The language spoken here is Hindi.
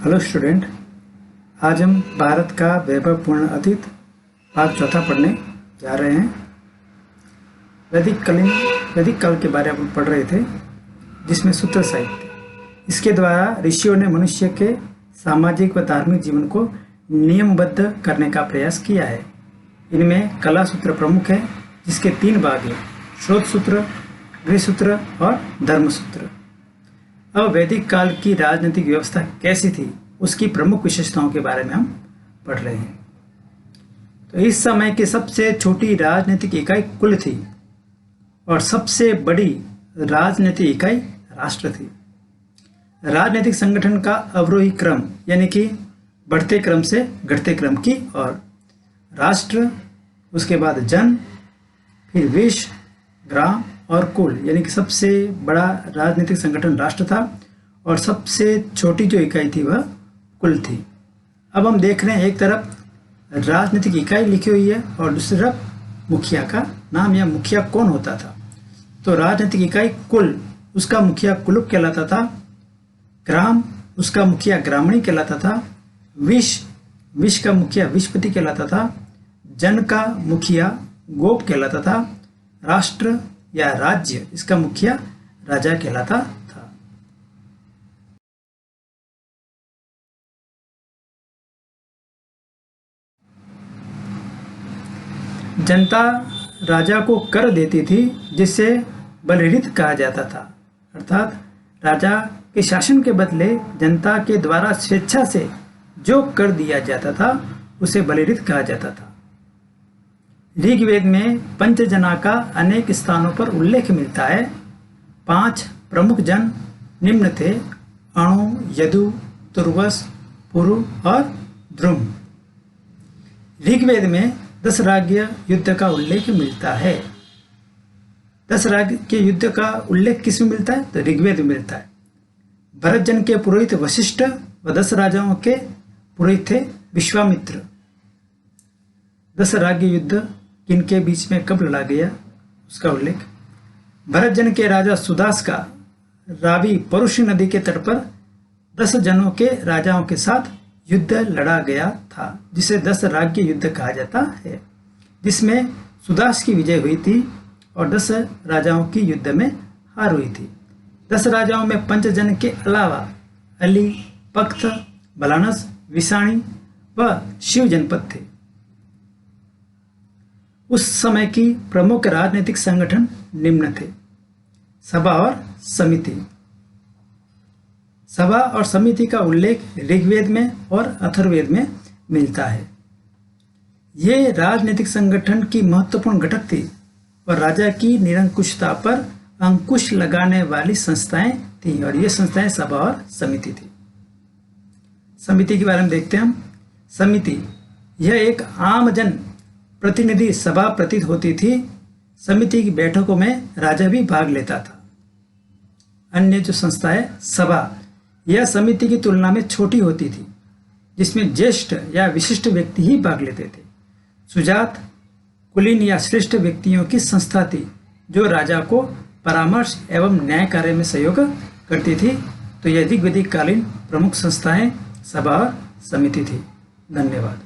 हेलो स्टूडेंट, आज हम भारत का वैभवपूर्ण अतीत भाग चौथा पढ़ने जा रहे हैं। वैदिक काल के बारे में पढ़ रहे थे, जिसमें सूत्र साहित्य, इसके द्वारा ऋषियों ने मनुष्य के सामाजिक व धार्मिक जीवन को नियमबद्ध करने का प्रयास किया है। इनमें कला सूत्र प्रमुख है, जिसके 3 भाग हैं: स्रोत सूत्र, गृह सूत्र और धर्म सूत्र। अब वैदिक काल की राजनीतिक व्यवस्था कैसी थी, उसकी प्रमुख विशेषताओं के बारे में हम पढ़ रहे हैं। तो इस समय की सबसे छोटी राजनीतिक इकाई कुल थी और सबसे बड़ी राजनीतिक इकाई राष्ट्र थी। राजनीतिक संगठन का अवरोही क्रम यानी कि बढ़ते क्रम से घटते क्रम की ओर। राष्ट्र, उसके बाद जन, फिर विश्व, ग्राम और कुल, यानी कि सबसे बड़ा राजनीतिक संगठन राष्ट्र था और सबसे छोटी जो इकाई थी वह कुल थी। अब हम देख रहे हैं, एक तरफ राजनीतिक इकाई लिखी हुई है और दूसरी तरफ मुखिया का नाम या मुखिया कौन होता था। तो राजनीतिक इकाई कुल, उसका मुखिया कुलुक कहलाता था। ग्राम, उसका मुखिया ग्रामणी कहलाता था। विश्व का मुखिया विश्वपति कहलाता था। जन का मुखिया गोप कहलाता था। राष्ट्र या राज्य, इसका मुखिया राजा कहलाता था। जनता राजा को कर देती थी, जिसे बलहृत कहा जाता था। अर्थात राजा के शासन के बदले जनता के द्वारा स्वेच्छा से जो कर दिया जाता था उसे बलहृत कहा जाता था। ऋग्वेद में पंचजना का अनेक स्थानों पर उल्लेख मिलता है। 5 प्रमुख जन निम्न थे: अणु, यदु, तुर्वस, पुरु और ध्रुम। ऋग्वेद में 10 राज्य युद्ध का उल्लेख मिलता है। 10 राज्य के युद्ध का उल्लेख किस में मिलता है? तो ऋग्वेद में मिलता है। भरत जन के पुरोहित वशिष्ठ व 10 राजाओं के पुरोहित थे विश्वामित्र। 10 राज्य युद्ध किनके बीच में कब लड़ा गया, उसका उल्लेख। भरत जन के राजा सुदास का रावी परुषी नदी के तट पर 10 जनों के राजाओं के साथ युद्ध लड़ा गया था, जिसे 10 राज्य युद्ध कहा जाता है, जिसमें सुदास की विजय हुई थी और 10 राजाओं की युद्ध में हार हुई थी। 10 राजाओं में पंचजन के अलावा अली, पख्त, बलानस, विषाणी व शिव जनपद थे। उस समय की प्रमुख राजनीतिक संगठन निम्न थे: सभा और समिति। सभा और समिति का उल्लेख ऋग्वेद में और अथर्ववेद में मिलता है। ये राजनीतिक संगठन की महत्वपूर्ण घटक थी और राजा की निरंकुशता पर अंकुश लगाने वाली संस्थाएं थीं, और ये संस्थाएं सभा और समिति थी। समिति के बारे में देखते हैं हम। समिति यह एक आम जन प्रतिनिधि सभा प्रतीत होती थी। समिति की बैठकों में राजा भी भाग लेता था। अन्य जो संस्था है सभा, यह समिति की तुलना में छोटी होती थी, जिसमें ज्येष्ठ या विशिष्ट व्यक्ति ही भाग लेते थे। सुजात, कुलीन या श्रेष्ठ व्यक्तियों की संस्था थी, जो राजा को परामर्श एवं न्याय कार्य में सहयोग करती थी। तो यह ऋग्वैदिक कालीन प्रमुख संस्थाएं सभा और समिति थी। धन्यवाद।